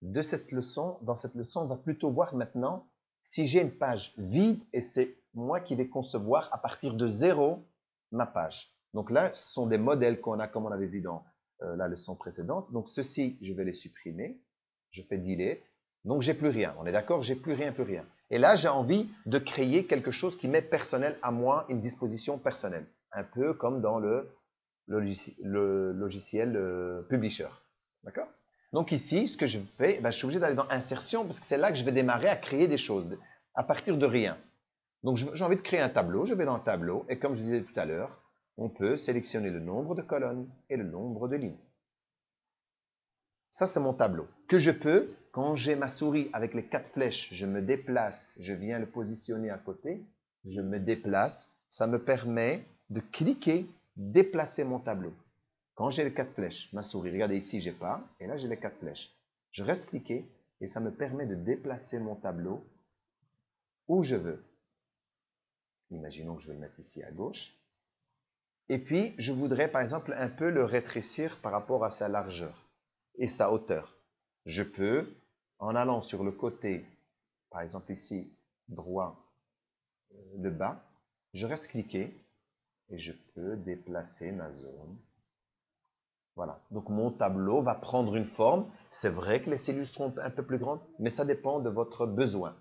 de cette leçon. Dans cette leçon, on va plutôt voir maintenant si j'ai une page vide et c'est moi qui vais concevoir à partir de zéro ma page. Donc là, ce sont des modèles qu'on a comme on avait vu dans la leçon précédente. Donc ceci, je vais les supprimer. Je fais delete. Donc j'ai plus rien. On est d'accord? J'ai plus rien, plus rien. Et là, j'ai envie de créer quelque chose qui m'est personnel à moi, une disposition personnelle. Un peu comme dans le logiciel Publisher. D'accord? Donc ici, ce que je fais, je suis obligé d'aller dans Insertion parce que c'est là que je vais démarrer à créer des choses à partir de rien. Donc j'ai envie de créer un tableau, je vais dans Tableau et comme je disais tout à l'heure, on peut sélectionner le nombre de colonnes et le nombre de lignes. Ça, c'est mon tableau que je peux, quand j'ai ma souris avec les 4 flèches, je me déplace, je viens le positionner à côté, je me déplace, ça me permet de cliquer, déplacer mon tableau. Quand j'ai les 4 flèches, ma souris, regardez ici, j'ai pas, et là j'ai les 4 flèches. Je reste cliqué et ça me permet de déplacer mon tableau où je veux. Imaginons que je vais le mettre ici à gauche. Et puis, je voudrais par exemple un peu le rétrécir par rapport à sa largeur et sa hauteur. Je peux, en allant sur le côté, par exemple ici, droit, le bas, je reste cliqué et je peux déplacer ma zone. Voilà, donc mon tableau va prendre une forme. C'est vrai que les cellules seront un peu plus grandes, mais ça dépend de votre besoin.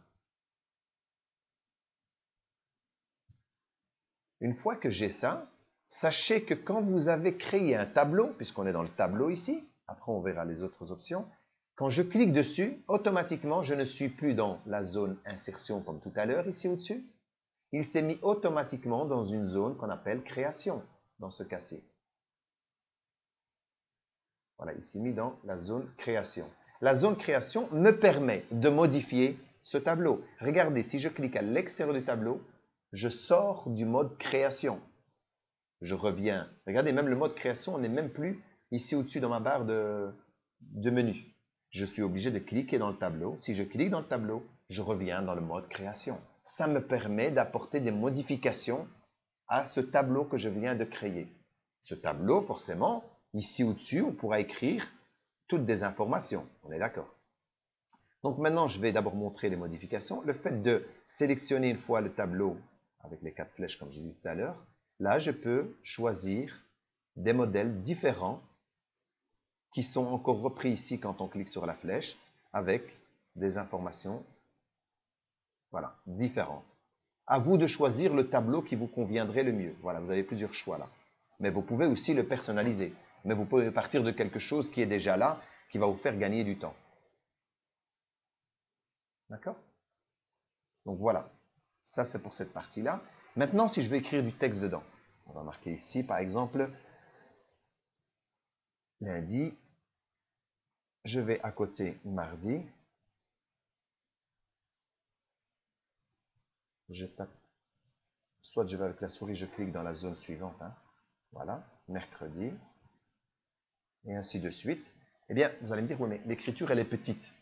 Une fois que j'ai ça, sachez que quand vous avez créé un tableau, puisqu'on est dans le tableau ici, après on verra les autres options, quand je clique dessus, automatiquement, je ne suis plus dans la zone insertion comme tout à l'heure, ici au-dessus. Il s'est mis automatiquement dans une zone qu'on appelle création, dans ce cas-ci. Voilà, il s'est mis dans la zone création. La zone création me permet de modifier ce tableau. Regardez, si je clique à l'extérieur du tableau, je sors du mode création. Je reviens. Regardez, même le mode création, on n'est même plus ici au-dessus dans ma barre de menu. Je suis obligé de cliquer dans le tableau. Si je clique dans le tableau, je reviens dans le mode création. Ça me permet d'apporter des modifications à ce tableau que je viens de créer. Ce tableau, forcément, ici au-dessus, on pourra écrire toutes des informations. On est d'accord? Donc maintenant, je vais d'abord montrer les modifications. Le fait de sélectionner une fois le tableau avec les 4 flèches, comme j'ai dit tout à l'heure, là, je peux choisir des modèles différents qui sont encore repris ici quand on clique sur la flèche avec des informations voilà, différentes. À vous de choisir le tableau qui vous conviendrait le mieux. Voilà, vous avez plusieurs choix là. Mais vous pouvez aussi le personnaliser. Mais vous pouvez partir de quelque chose qui est déjà là, qui va vous faire gagner du temps. D'accord? Donc voilà, ça c'est pour cette partie-là. Maintenant, si je veux écrire du texte dedans, on va marquer ici par exemple lundi, je vais à côté mardi, je tape, soit je vais avec la souris, je clique dans la zone suivante, hein. Voilà, mercredi, et ainsi de suite. Eh bien, vous allez me dire, oui, mais l'écriture, elle est petite.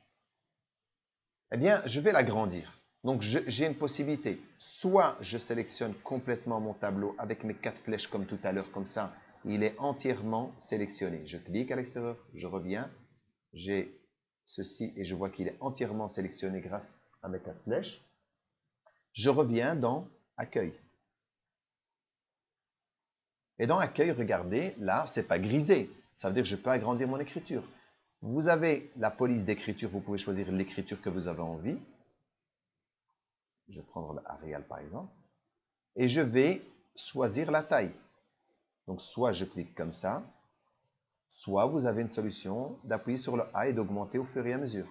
Eh bien, je vais l'agrandir. Donc, j'ai une possibilité. Soit je sélectionne complètement mon tableau avec mes 4 flèches comme tout à l'heure, comme ça, il est entièrement sélectionné. Je clique à l'extérieur, je reviens, j'ai ceci et je vois qu'il est entièrement sélectionné grâce à mes 4 flèches. Je reviens dans Accueil. Et dans Accueil, regardez, là, ce n'est pas grisé. Ça veut dire que je peux agrandir mon écriture. Vous avez la police d'écriture, vous pouvez choisir l'écriture que vous avez envie. Je vais prendre l'Arial par exemple. Et je vais choisir la taille. Donc, soit je clique comme ça, soit vous avez une solution d'appuyer sur le A et d'augmenter au fur et à mesure.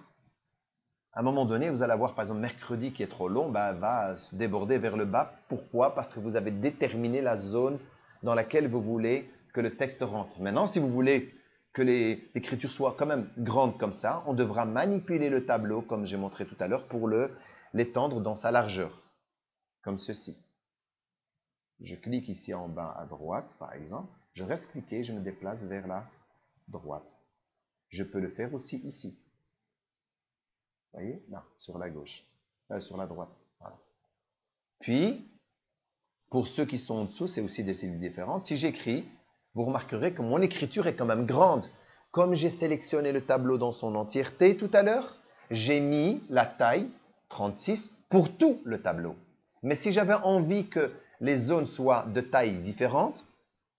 À un moment donné, vous allez avoir par exemple mercredi qui est trop long, va se déborder vers le bas. Pourquoi? Parce que vous avez déterminé la zone dans laquelle vous voulez que le texte rentre. Maintenant, si vous voulez que l'écriture soit quand même grande comme ça, on devra manipuler le tableau, comme j'ai montré tout à l'heure, pour l'étendre dans sa largeur, comme ceci. Je clique ici en bas à droite, par exemple. Je reste cliqué, je me déplace vers la droite. Je peux le faire aussi ici. Vous voyez? Là, sur la gauche. Sur la droite. Voilà. Puis, pour ceux qui sont en dessous, c'est aussi des cellules différentes. Si j'écris, vous remarquerez que mon écriture est quand même grande. Comme j'ai sélectionné le tableau dans son entièreté tout à l'heure, j'ai mis la taille 36 pour tout le tableau. Mais si j'avais envie que les zones soient de tailles différentes,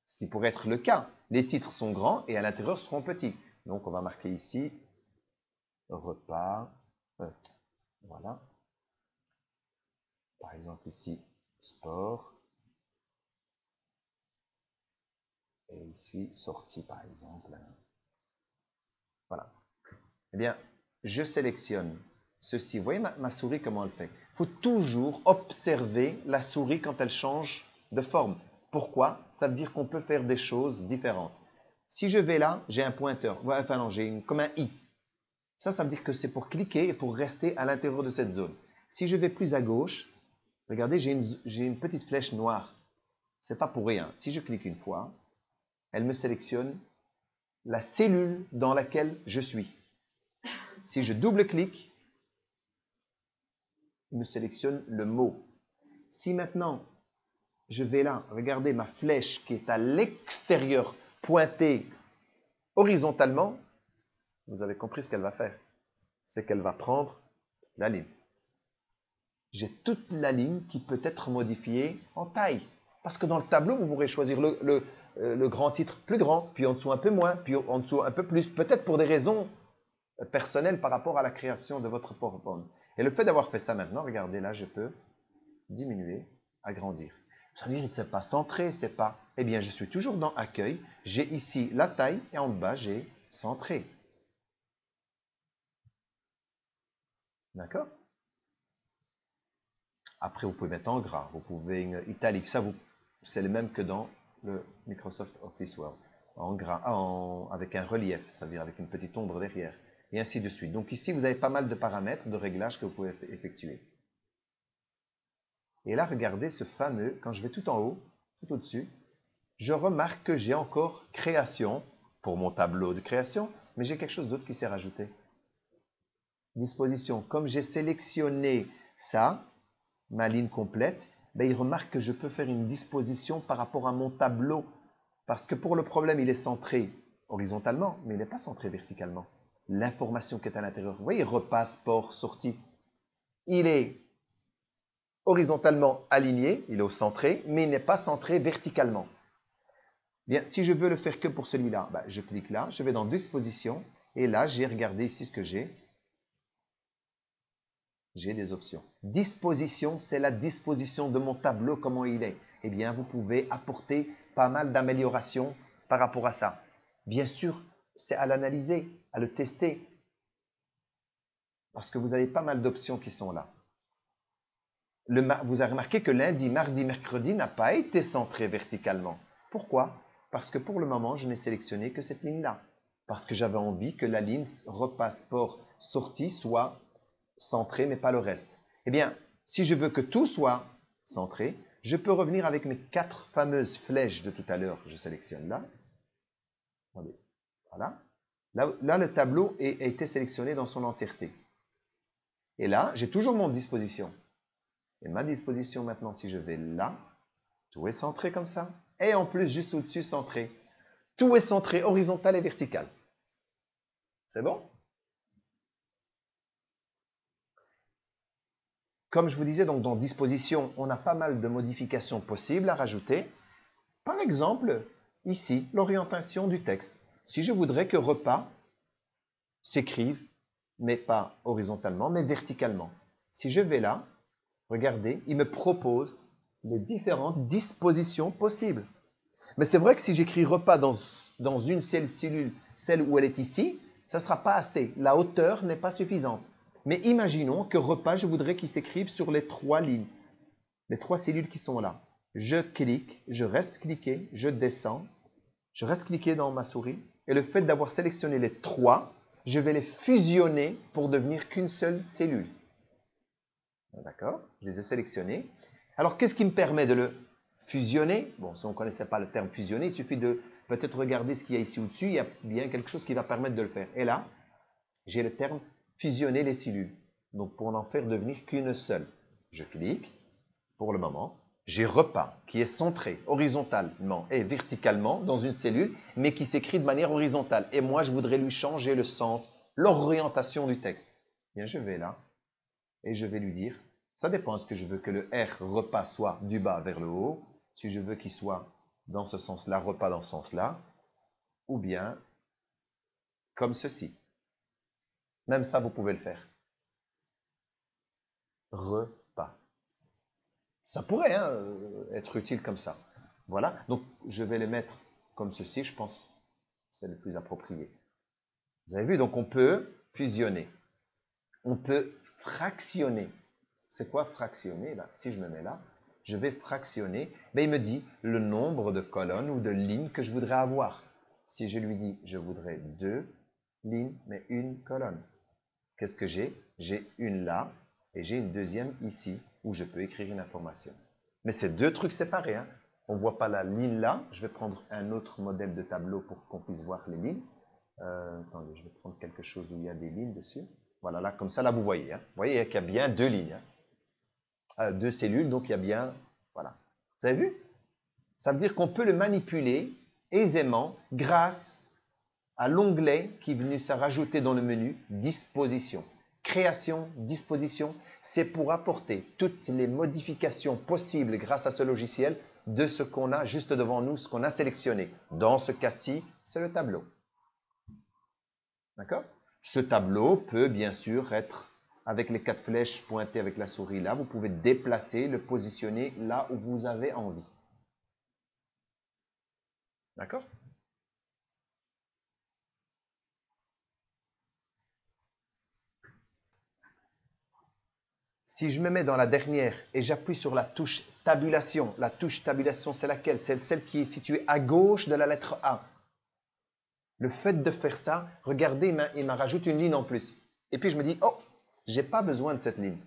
ce qui pourrait être le cas, les titres sont grands et à l'intérieur seront petits. Donc, on va marquer ici repas. Voilà. Par exemple, ici, sport. Et ici, sortie, par exemple. Voilà. Eh bien, je sélectionne ceci. Vous voyez ma souris, comment elle fait? Il faut toujours observer la souris quand elle change de forme. Pourquoi? Ça veut dire qu'on peut faire des choses différentes. Si je vais là, j'ai un pointeur. Enfin non, j'ai comme un i. Ça veut dire que c'est pour cliquer et pour rester à l'intérieur de cette zone. Si je vais plus à gauche, regardez, j'ai une petite flèche noire. Ce n'est pas pour rien. Si je clique une fois, elle me sélectionne la cellule dans laquelle je suis. Si je double-clique, il me sélectionne le mot. Si maintenant, je vais là, regardez ma flèche qui est à l'extérieur, pointée horizontalement, vous avez compris ce qu'elle va faire. C'est qu'elle va prendre la ligne. J'ai toute la ligne qui peut être modifiée en taille. Parce que dans le tableau, vous pourrez choisir le grand titre plus grand, puis en dessous un peu moins, puis en dessous un peu plus, peut-être pour des raisons personnelles par rapport à la création de votre PowerPoint. Et le fait d'avoir fait ça maintenant, regardez là, je peux diminuer, agrandir. Ça veut dire que ce n'est pas centré, c'est pas... Eh bien, je suis toujours dans Accueil. J'ai ici la taille et en bas, j'ai Centré. D'accord? Après, vous pouvez mettre en gras, vous pouvez italique. Ça, c'est le même que dans le Microsoft Office Word. En gras, avec un relief, c'est-à-dire avec une petite ombre derrière. Et ainsi de suite. Donc ici, vous avez pas mal de paramètres, de réglages que vous pouvez effectuer. Et là, regardez ce fameux, quand je vais tout en haut, tout au-dessus, je remarque que j'ai encore création pour mon tableau de création, mais j'ai quelque chose d'autre qui s'est rajouté. Disposition. Comme j'ai sélectionné ça, ma ligne complète, ben, il remarque que je peux faire une disposition par rapport à mon tableau. Parce que pour le problème, il est centré horizontalement, mais il n'est pas centré verticalement. L'information qui est à l'intérieur, vous voyez, repas, sport, sortie, il est horizontalement aligné, il est au centré, mais il n'est pas centré verticalement. Bien, si je veux le faire que pour celui-là, ben, je clique là, je vais dans Disposition, et là, j'ai regardé ici ce que j'ai. J'ai des options. Disposition, c'est la disposition de mon tableau, comment il est. Eh bien, vous pouvez apporter pas mal d'améliorations par rapport à ça. Bien sûr, c'est à l'analyser, à le tester. Parce que vous avez pas mal d'options qui sont là. Vous avez remarqué que lundi, mardi, mercredi n'a pas été centré verticalement. Pourquoi? Parce que pour le moment, je n'ai sélectionné que cette ligne-là. Parce que j'avais envie que la ligne repas, sport, sortie soit centré, mais pas le reste. Eh bien, si je veux que tout soit centré, je peux revenir avec mes 4 fameuses flèches de tout à l'heure. Je sélectionne là. Voilà. Là, le tableau a été sélectionné dans son entièreté. Et là, j'ai toujours mon disposition. Et ma disposition maintenant, si je vais là, tout est centré comme ça. Et en plus, juste au-dessus, centré. Tout est centré horizontal et vertical. C'est bon? Comme je vous disais, donc dans Disposition, on a pas mal de modifications possibles à rajouter. Par exemple, ici, l'orientation du texte. Si je voudrais que repas s'écrive, mais pas horizontalement, mais verticalement. Si je vais là, regardez, il me propose les différentes dispositions possibles. Mais c'est vrai que si j'écris repas dans une seule cellule, celle où elle est ici, ça ne sera pas assez. La hauteur n'est pas suffisante. Mais imaginons que repas, je voudrais qu'il s'écrive sur les 3 lignes, les 3 cellules qui sont là. Je clique, je reste cliqué, je descends, je reste cliqué dans ma souris. Et le fait d'avoir sélectionné les 3, je vais les fusionner pour devenir qu'une seule cellule. D'accord? Je les ai sélectionnés. Alors, qu'est-ce qui me permet de le fusionner? Bon, si on ne connaissait pas le terme fusionner, il suffit de peut-être regarder ce qu'il y a ici au-dessus. Il y a bien quelque chose qui va permettre de le faire. Et là, j'ai le terme fusionner les cellules. Donc, pour en faire devenir qu'une seule. Je clique, pour le moment, J'ai repas qui est centré horizontalement et verticalement dans une cellule, mais qui s'écrit de manière horizontale. Et moi, je voudrais lui changer le sens, l'orientation du texte. Bien, je vais là et je vais lui dire, ça dépend, est-ce que je veux que le R repas soit du bas vers le haut, si je veux qu'il soit dans ce sens-là, repas dans ce sens-là, ou bien comme ceci. Même ça, vous pouvez le faire. Repas. Ça pourrait être utile comme ça. Voilà, donc je vais les mettre comme ceci, je pense que c'est le plus approprié. Vous avez vu, donc on peut fusionner. On peut fractionner. C'est quoi fractionner là? Si je me mets là, je vais fractionner. Mais il me dit le nombre de colonnes ou de lignes que je voudrais avoir. Si je lui dis, je voudrais 2 lignes, mais une colonne. Qu'est-ce que j'ai? J'ai une là et j'ai une deuxième ici où je peux écrire une information. Mais c'est deux trucs séparés. Hein. On ne voit pas la ligne là. Je vais prendre un autre modèle de tableau pour qu'on puisse voir les lignes. Attendez, je vais prendre quelque chose où il y a des lignes dessus. Voilà, là, comme ça, là, vous voyez. Hein. Vous voyez qu'il y a bien deux lignes. Hein. Deux cellules, donc il y a bien... Voilà. Vous avez vu? Ça veut dire qu'on peut le manipuler aisément grâce à l'onglet qui est venu se rajouter dans le menu « Disposition ». Création, disposition, c'est pour apporter toutes les modifications possibles grâce à ce logiciel de ce qu'on a juste devant nous, ce qu'on a sélectionné. Dans ce cas-ci, c'est le tableau. D'accord? Ce tableau peut bien sûr être avec les 4 flèches pointées avec la souris là. Vous pouvez déplacer, le positionner là où vous avez envie. D'accord? Si je me mets dans la dernière et j'appuie sur la touche tabulation, la touche tabulation, c'est laquelle? C'est celle qui est située à gauche de la lettre A. Le fait de faire ça, regardez, il m'a rajouté une ligne en plus. Et puis je me dis, oh, j'ai pas besoin de cette ligne.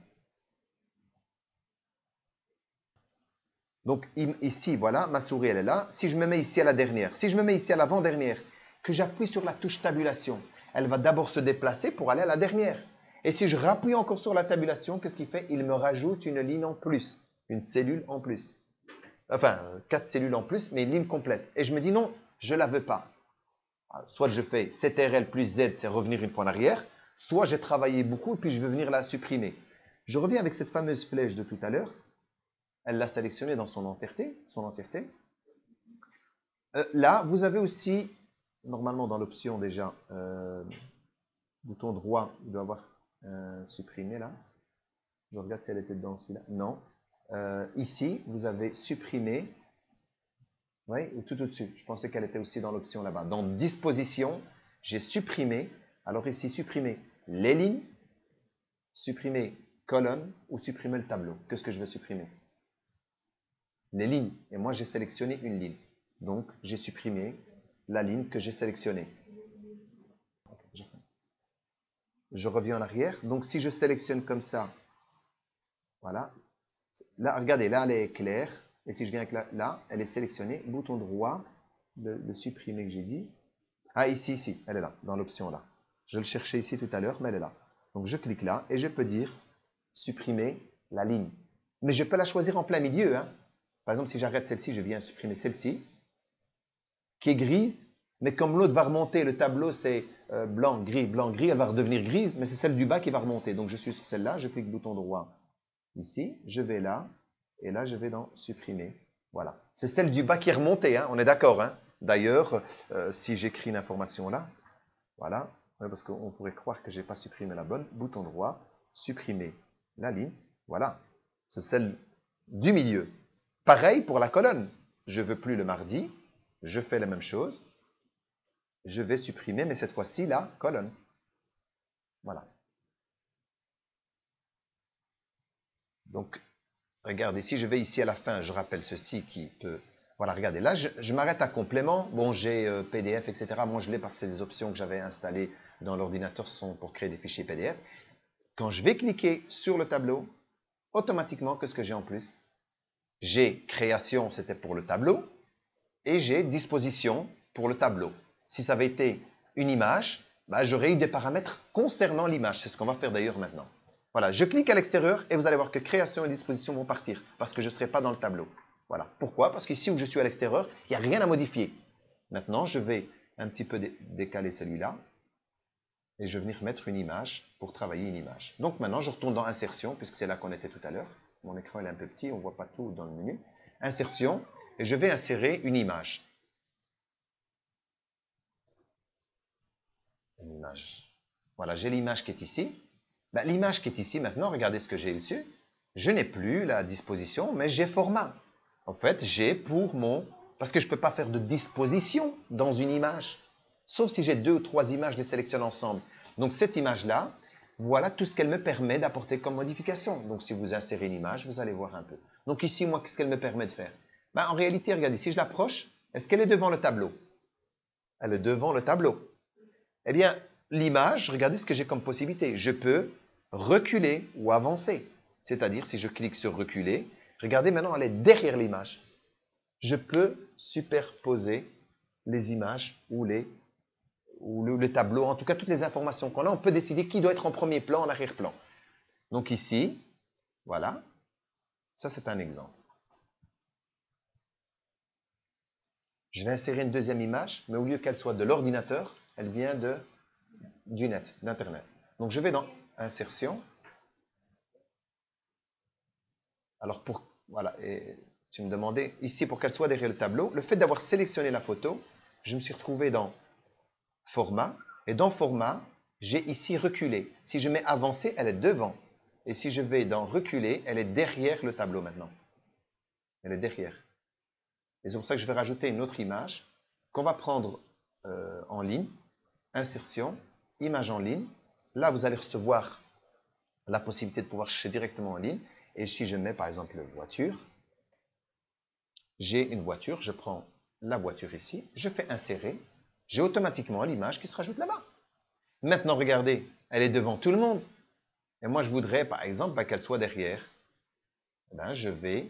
Donc ici, voilà, ma souris, elle est là. Si je me mets ici à la dernière, si je me mets ici à l'avant-dernière, que j'appuie sur la touche tabulation, elle va d'abord se déplacer pour aller à la dernière. Et si je rappuie encore sur la tabulation, qu'est-ce qu'il fait? Il me rajoute une ligne en plus, une cellule en plus. Enfin, 4 cellules en plus, mais une ligne complète. Et je me dis non, je ne la veux pas. Soit je fais CTRL plus Z, c'est revenir une fois en arrière, soit j'ai travaillé beaucoup et puis je veux venir la supprimer. Je reviens avec cette fameuse flèche de tout à l'heure. Elle l'a sélectionnée dans son entièreté. Là, vous avez aussi, normalement dans l'option déjà, bouton droit, il doit avoir supprimé là. Je regarde si elle était dans celui-là. Non. Ici, vous avez supprimé. Oui, ou tout au-dessus. Je pensais qu'elle était aussi dans l'option là-bas. Dans disposition, j'ai supprimé. Alors ici, supprimer les lignes, supprimer colonne ou supprimer le tableau. Qu'est-ce que je veux supprimer? Les lignes. Et moi, j'ai sélectionné une ligne. Donc, j'ai supprimé la ligne que j'ai sélectionnée. Je reviens en arrière. Donc, si je sélectionne comme ça, voilà. Là, regardez, là, elle est claire. Et si je viens avec là, elle est sélectionnée. Bouton droit, le supprimer que j'ai dit. Ah, ici, elle est là, dans l'option là. Je le cherchais ici tout à l'heure, mais elle est là. Donc, je clique là et je peux dire supprimer la ligne. Mais je peux la choisir en plein milieu. Hein. Par exemple, si j'arrête celle-ci, je viens supprimer celle-ci, qui est grise, mais comme l'autre va remonter, le tableau c'est blanc, gris, elle va redevenir grise, mais c'est celle du bas qui va remonter. Donc, je suis sur celle-là, je clique bouton droit ici, je vais là, et là, je vais dans supprimer. Voilà. C'est celle du bas qui est remontée, hein, on est d'accord. Hein. D'ailleurs, si j'écris une information là, voilà, parce qu'on pourrait croire que je n'ai pas supprimé la bonne, bouton droit, supprimer la ligne, voilà. C'est celle du milieu. Pareil pour la colonne. Je ne veux plus le mardi, je fais la même chose. Je vais supprimer, mais cette fois-ci, la colonne. Voilà. Donc, regardez, si je vais ici à la fin, je rappelle ceci qui peut... Voilà, regardez, là, je m'arrête à complément. Bon, j'ai PDF, etc. Moi, je l'ai parce que c'est des options que j'avais installées dans l'ordinateur sont pour créer des fichiers PDF. Quand je vais cliquer sur le tableau, automatiquement, qu'est-ce que j'ai en plus? J'ai création, c'était pour le tableau, et j'ai disposition pour le tableau. Si ça avait été une image, bah, j'aurais eu des paramètres concernant l'image. C'est ce qu'on va faire d'ailleurs maintenant. Voilà, je clique à l'extérieur et vous allez voir que création et disposition vont partir parce que je ne serai pas dans le tableau. Voilà. Pourquoi? Parce qu'ici où je suis à l'extérieur, il n'y a rien à modifier. Maintenant, je vais un petit peu décaler celui-là et je vais venir mettre une image pour travailler une image. Donc maintenant, je retourne dans Insertion, puisque c'est là qu'on était tout à l'heure. Mon écran est un peu petit, on ne voit pas tout dans le menu. Insertion, et je vais insérer une image. Une image. Voilà, j'ai l'image qui est ici. Ben, l'image qui est ici maintenant, regardez ce que j'ai dessus. Je n'ai plus la disposition, mais j'ai format. En fait, j'ai pour mon... Parce que je ne peux pas faire de disposition dans une image. Sauf si j'ai 2 ou 3 images, je les sélectionne ensemble. Donc cette image-là, voilà tout ce qu'elle me permet d'apporter comme modification. Donc si vous insérez une image, vous allez voir un peu. Donc ici, moi, qu'est-ce qu'elle me permet de faire? Ben, en réalité, regardez, si je l'approche, est-ce qu'elle est devant le tableau? Elle est devant le tableau. Eh bien, l'image, regardez ce que j'ai comme possibilité. Je peux reculer ou avancer. C'est-à-dire, si je clique sur reculer, regardez maintenant, elle est derrière l'image. Je peux superposer les images ou le tableau, en tout cas toutes les informations qu'on a. On peut décider qui doit être en premier plan, en arrière-plan. Donc ici, voilà, ça c'est un exemple. Je vais insérer une deuxième image, mais au lieu qu'elle soit de l'ordinateur, elle vient du net, d'Internet. Donc je vais dans Insertion. Alors, voilà, et tu me demandais ici pour qu'elle soit derrière le tableau. Le fait d'avoir sélectionné la photo, je me suis retrouvé dans Format. Et dans Format, j'ai ici reculé. Si je mets Avancer, elle est devant. Et si je vais dans Reculer, elle est derrière le tableau maintenant. Elle est derrière. Et c'est pour ça que je vais rajouter une autre image qu'on va prendre en ligne. Insertion, Image en ligne. Là, vous allez recevoir la possibilité de pouvoir chercher directement en ligne. Et si je mets par exemple voiture, j'ai une voiture, je prends la voiture ici, je fais insérer, j'ai automatiquement l'image qui se rajoute là-bas. Maintenant, regardez, elle est devant tout le monde. Et moi, je voudrais par exemple qu'elle soit derrière. Ben, je vais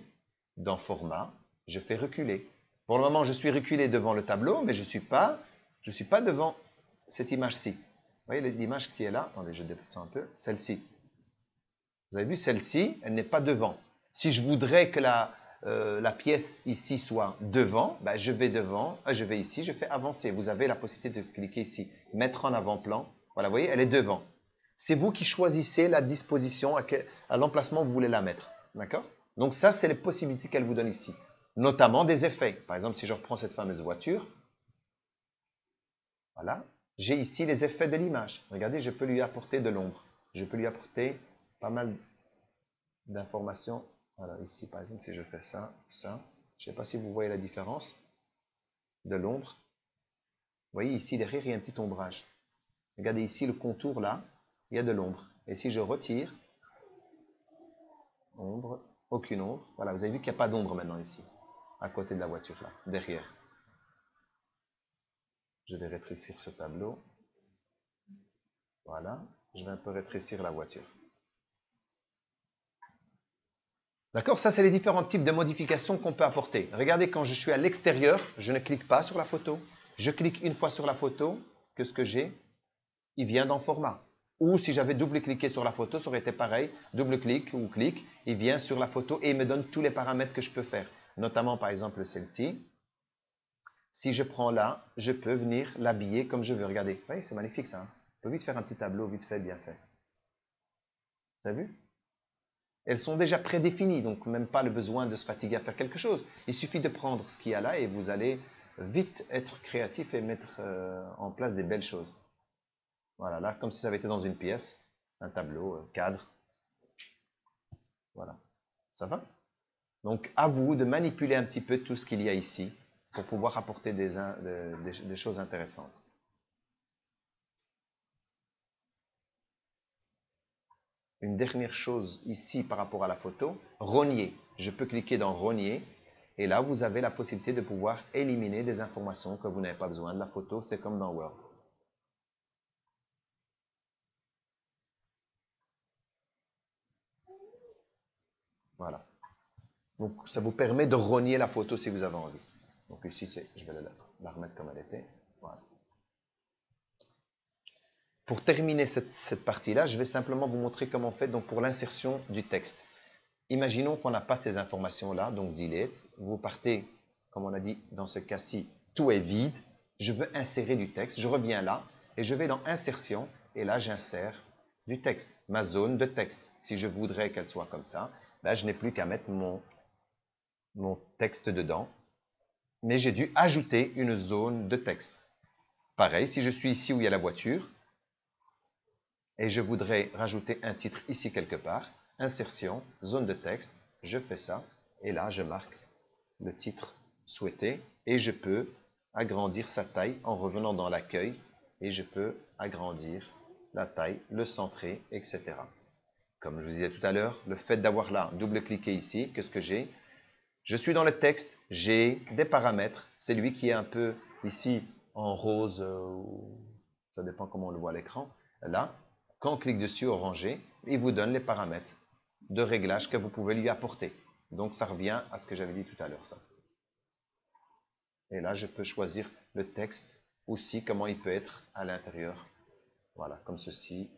dans Format, je fais reculer. Pour le moment, je suis reculé devant le tableau, mais je ne suis pas devant cette image-ci. Vous voyez l'image qui est là? Attendez, je descends un peu. Celle-ci. Vous avez vu, celle-ci, elle n'est pas devant. Si je voudrais que la pièce ici soit devant, ben je vais devant, je vais ici, je fais avancer. Vous avez la possibilité de cliquer ici, mettre en avant-plan. Voilà, vous voyez, elle est devant. C'est vous qui choisissez la disposition à l'emplacement où vous voulez la mettre. D'accord? Donc ça, c'est les possibilités qu'elle vous donne ici. Notamment des effets. Par exemple, si je reprends cette fameuse voiture, voilà, j'ai ici les effets de l'image. Regardez, je peux lui apporter de l'ombre. Je peux lui apporter pas mal d'informations. Voilà, ici, par exemple, si je fais ça, ça, je ne sais pas si vous voyez la différence de l'ombre. Vous voyez, ici, derrière, il y a un petit ombrage. Regardez ici, le contour, là, il y a de l'ombre. Et si je retire, ombre, aucune ombre. Voilà, vous avez vu qu'il n'y a pas d'ombre maintenant ici, à côté de la voiture, là, derrière. Je vais rétrécir ce tableau. Voilà, je vais un peu rétrécir la voiture. D'accord? Ça, c'est les différents types de modifications qu'on peut apporter. Regardez, quand je suis à l'extérieur, je ne clique pas sur la photo. Je clique une fois sur la photo, que ce que j'ai, il vient dans Format. Ou si j'avais double-cliqué sur la photo, ça aurait été pareil. Double-clic ou clic, il vient sur la photo et il me donne tous les paramètres que je peux faire. Notamment, par exemple, celle-ci. Si je prends là, je peux venir l'habiller comme je veux. Regardez, vous voyez, c'est magnifique ça. On peut vite faire un petit tableau, vite fait, bien fait. Vous avez vu? Elles sont déjà prédéfinies, donc même pas le besoin de se fatiguer à faire quelque chose. Il suffit de prendre ce qu'il y a là et vous allez vite être créatif et mettre en place des belles choses. Voilà, là, comme si ça avait été dans une pièce, un tableau, cadre. Voilà, ça va? Donc, à vous de manipuler un petit peu tout ce qu'il y a ici pour pouvoir apporter des choses intéressantes. Une dernière chose ici par rapport à la photo, rogner. Je peux cliquer dans rogner et là, vous avez la possibilité de pouvoir éliminer des informations que vous n'avez pas besoin de la photo. C'est comme dans Word. Voilà. Donc, ça vous permet de rogner la photo si vous avez envie. Donc ici, je vais la remettre comme elle était. Voilà. Pour terminer cette partie-là, je vais simplement vous montrer comment on fait donc, pour l'insertion du texte. Imaginons qu'on n'a pas ces informations-là, donc delete. Vous partez, comme on a dit dans ce cas-ci, tout est vide. Je veux insérer du texte. Je reviens là et je vais dans insertion et là j'insère du texte, ma zone de texte. Si je voudrais qu'elle soit comme ça, là je n'ai plus qu'à mettre mon texte dedans. Mais j'ai dû ajouter une zone de texte. Pareil, si je suis ici où il y a la voiture et je voudrais rajouter un titre ici quelque part, insertion, zone de texte, je fais ça et là je marque le titre souhaité et je peux agrandir sa taille en revenant dans l'accueil et je peux agrandir la taille, le centrer, etc. Comme je vous disais tout à l'heure, le fait d'avoir là double-cliqué ici, qu'est-ce que j'ai? Je suis dans le texte, j'ai des paramètres, c'est lui qui est un peu ici en rose, ça dépend comment on le voit à l'écran. Là, quand on clique dessus, orangé, il vous donne les paramètres de réglage que vous pouvez lui apporter. Donc ça revient à ce que j'avais dit tout à l'heure, ça. Et là, je peux choisir le texte aussi, comment il peut être à l'intérieur. Voilà, comme ceci.